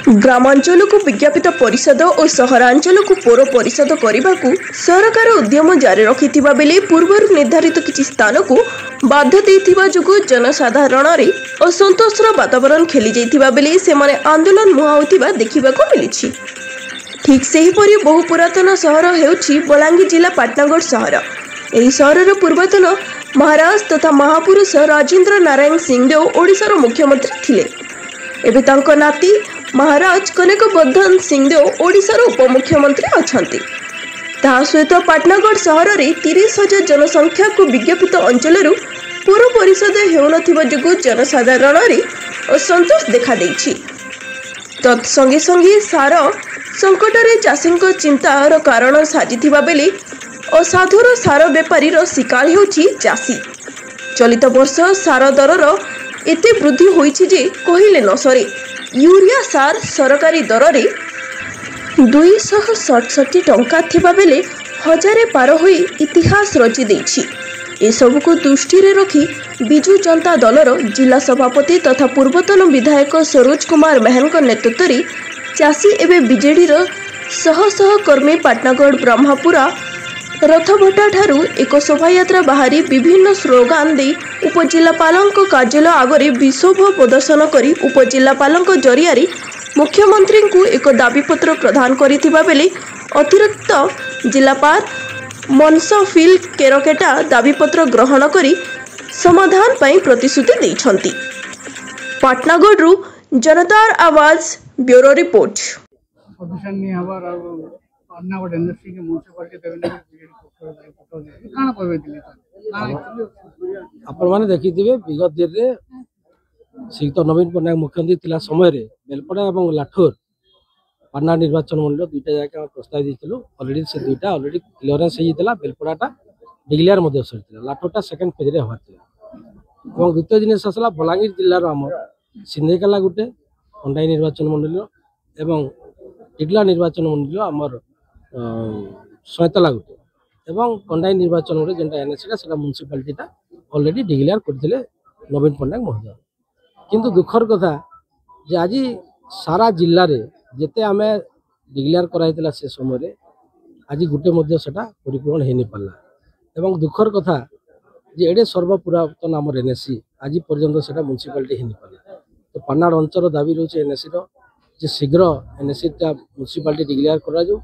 ग्रामांचल को विज्ञापित परिषद और सहरांचल को पौर परिषद करने को सरकार उद्यम जारी रखिथिबा बेले पूर्वर निर्धारित किछि स्थान को बाध्य देथिबा जुगु जनसाधारण रे असंतोषर वातावरण खेली जाइथिबा बेले सेमाने आंदोलन मुहाउथिबा देखिबाको मिलिछि। ठीक सेहीपरि बहु पुरातन सहर हेउछि बलांगीर जिला पाटनागढ़ सहर। एही सहरर पूर्वतन महाराज तथा महापुरुष राजेंद्र नारायण सिंहदेव ओडिशार मुख्यमंत्री थिले। एबे तांको नाती महाराज कनक वर्धन सिंहदेव ओडिशार उपमुख्यमंत्री अछंती। ता सहित पाटनागढ़ सहर रे 30,000 जनसंख्या को विज्ञापित अंचल पौर परिषद हेउनथिबा जुगु जनसाधारण रे असंतोष देखा देछि। तत्संगे संगे सार संकट रे चाषीक चिंतार कारण साजिथिबा बेले असाधुर सार बेपारी शिकार हेउछि चाषी। चलित वर्ष सार दरर एते वृद्धि होइछि जे कहिले न सरे। यूरिया सार सरकारी दर रे 267 टंका थिबा बेले हजारे पार होई इतिहास रचि देछि। ए सब को दृष्टि रे रखी बिजू जनता दलर जिला सभापति तथा पूर्वतन विधायक सरोज कुमार महन नेतृत्व रे चाषी एवं बीजेडी शह शह कर्मी पाटनागढ़ ब्रह्मपुरा रथभट्टा ठारू एक शोभायात्रा बाहरी विभिन्न स्लोगान दे उपजिलापालक कार्यालय आगरे विक्षोभ प्रदर्शन करी उपजिलापालक जरिया मुख्यमंत्री को एक दाबीपत्र प्रदान करिथिबा बेले अतिरिक्त जिलापाल मनसफिल केरकेटा दाबीपत्र ग्रहण करी समाधान पाई प्रतिश्रुति दैछंती। पाटनागढ़ जनतार आवाज ब्यूरो रिपोर्ट। आपण माने देखिथिबे विगत दिन रे श्रीयुक्त नवीन पट्टनायक मुख्यमंत्री थिला समय रे बेलपड़ा और लाठोर पाटना निर्वाचन मंडल दुईटा जगह प्रस्ताव देथिलु। ऑलरेडी से दुईटा ऑलरेडी क्लियरेंस हेइतिला। बेलपड़ाटा डिक्लेयर मध्ये सरितिला, लाठोरटा सेकंड फेज रे होतिला। और द्वितीय जिनिस आसला बलांगीर जिल्ला रो हमर सिंधेकाला गुटे खंडाई निर्वाचन मंडल एवं टिडला निर्वाचन मंडल हमर सैतला गुटे एवं कंडाई निर्वाचन गुटे जेनटा एनएससी सेटा म्युनिसिपालिटीटा ऑलरेडी डिक्लेयर करथिले नवीन पट्टनायक महोदय। किंतु दुखर कथा जे आज सारा जिल्ला रे जेते आमे डिक्लेयर कराइतिला से समय रे आज गुटे मध्य सेटा परिपूर्ण हेनि पाला। एवं दुखर कथा जे एडे सर्वपुरातन आमर एनएससी आज पर्यंत सेटा म्युनिसिपालिटी हेनि पाला। तो पानाड़ अंचल दाबी रहउचे एनएससी रो जे शीघ्र एनएससी टा म्युनिसिपालिटी डिक्लेयर करा जो।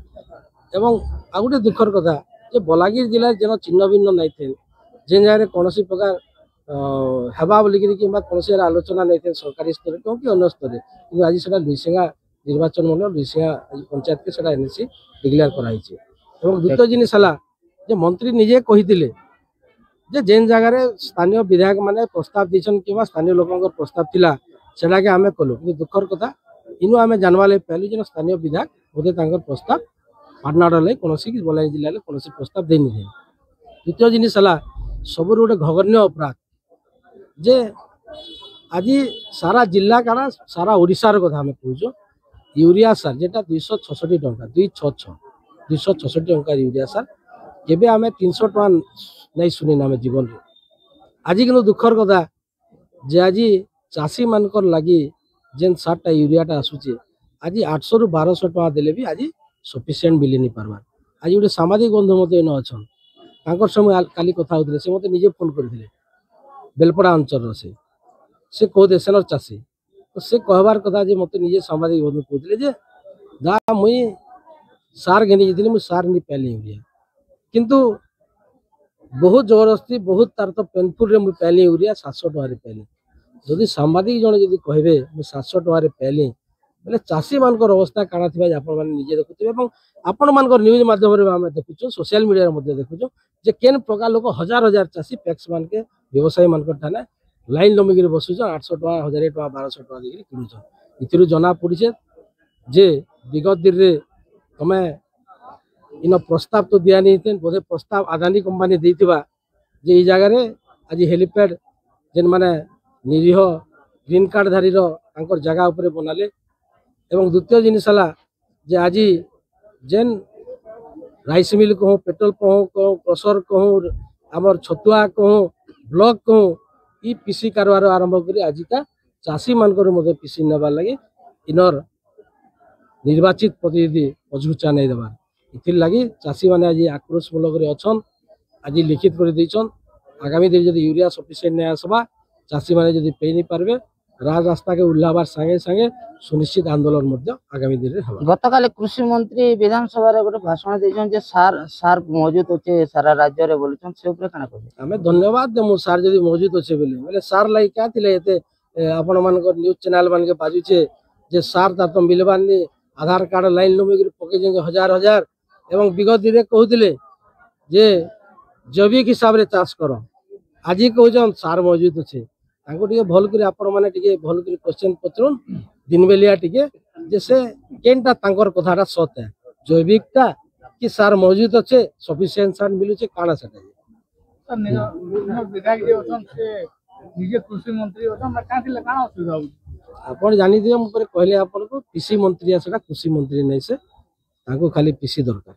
एवं आ गुटे दुखर कथा जे बलांगीर जिला जेन चिन्ह भिन्न नाइ थे जेन जाय कोनोसी प्रकार हेबा बोलिकी कि कौन आलोचना नहीं थे सरकारी स्तर क्योंकि अन्य स्तर कि आज से लुईसिंगा निर्वाचन मंडल लुईसिंगा पंचायत के सेटा एनएससी डिक्लेयर कराई। द्वितीय जिनिस है मंत्री निजे कही जेन जगार स्थानीय विधायक माने प्रस्ताव दीछन कि स्थानीय लोक प्रस्ताव थिला सेटा के आमे कलु। कि दुखर कथा इनु आमे जानवा ले पहलु जे स्थानीय विधायक बोधे तांकर प्रस्ताव पाटनागढ़ ले कोनोसी बलांगीर जिल्ला ले कोनोसी प्रस्ताव देनी है। द्वितीय जिनिस सबुर गोटे घगन्य अपराध जे आज सारा जिला काना सारा ओडिशार कथा आम कहूँ यूरिया सार जेटा 266 टंका 266 टंका यूरिया सार केबे आमे 300 टंका नहीं शुणी आम जीवन रे। आज कि दुखर कथा जे आज चाषी मानकर लगी जेन सारटा यूरियाटा आसूचे आज 800 रु 1200 टंका देले भी आज सफिशिएंट मिली नहीं पारबार। आज गोटे सामाजिक बंधु मत इन अच्छा तांकर समय काली कथा होते से मत निजे फोन करते बेलपड़ा अंचल से कहते सेनर चाषी तो से कहबार कथा जे मत निजे सामाजिक बंधु कहते दा मुई सार घिनी जाती मुझे सार नहीं पाइली यूरिया किंतु बहुत जबरदस्ती बहुत तार तो पेनफुल रे मुझे पाइली यूरिया 700 टंका पाइली। जदि सांबादिक जन जदि कहे 700 टंका पाइली बोले चाषी मान अवस्था काଣା थी आपण निजे देखुवे आपण मान न्यूज माध्यम देखुचु सोशल मीडिया देखुचु जे केन प्रकार लोक हजार हजार चाषी पैक्स मान के व्यवसायी मान ठाने लाइन लमिक बसुचन 800 टंका 1000 टंका 1200 टंका देकर किणुचन। इथिरु जना पड़े जे विगत दिन रे तमे इन प्रस्ताव तो दिया नहीं थे बोधे प्रस्ताव अदानी कंपनी देथिबा जे ई जगह आज हेलीपैड जेन माने निरीह ग्रीन कार्ड धारी तांकर जगह उपरे बनाले। एवं द्वितीय जिनिस जे आज जेन राइस मिल कहूँ पेट्रोल पंप कहूँ क्रसर कहूँ आमर छतुआ कहूँ ब्लॉक कहूँ ई पीसी कारबार आरंभ कर आजिका चाषी मानकर पीसी नबार लगे इनर निर्वाचित प्रतिनिधि पछुचा नहीं देवार इथिर लगी चाषी मैंने आज आक्रोश मूलक अच्छन आज लिखित कर देछन आगामी दिन जब यूरिया सफिशिएंट नहीं आसवा चाषी मैंने जब पे नहीं पारे राज रास्ता के उल्लाबार संगे संगे सुनिश्चित आंदोलन मध्य आगामी दिन में गतकाल कृषि मंत्री विधानसभा गोटे भाषण देछन जे सार सार मौजूद अच्छे सारा राज्य रे बोलछन से ऊपर काना कहबे आमे धन्यवाद देमु सार जदि मौजूद अच्छे बोले सार लाई क्या थिले एते आपण मान न्यूज चैनल मान के बाजुचे जे सार ता तो मिलबानी आधार कार्ड लाइन लुमिक पके जे हजार हजार एवं विगत दिन कहउतिले जे जैविक हिसाब रे चाष करो आज कहउछन सार मौजूद अच्छे तांको टिके भल करी आपण माने टिके भल करी क्वेश्चन पचरुन दिन बेलिया टिके जैसे केनटा तांकर कथाटा सत है जैविकता कि सार मौजूद अच्छे सफिशिएंट सार मिलुचे काना सेटा विधायक जे अछन से निजे कृषि मंत्री अछन का थिले काना असुविधा हो आपण जानि दियो म कहले आपण को कृषि मंत्री सेटा कृषि मंत्री नै से तांको खाली पीसी दरकार।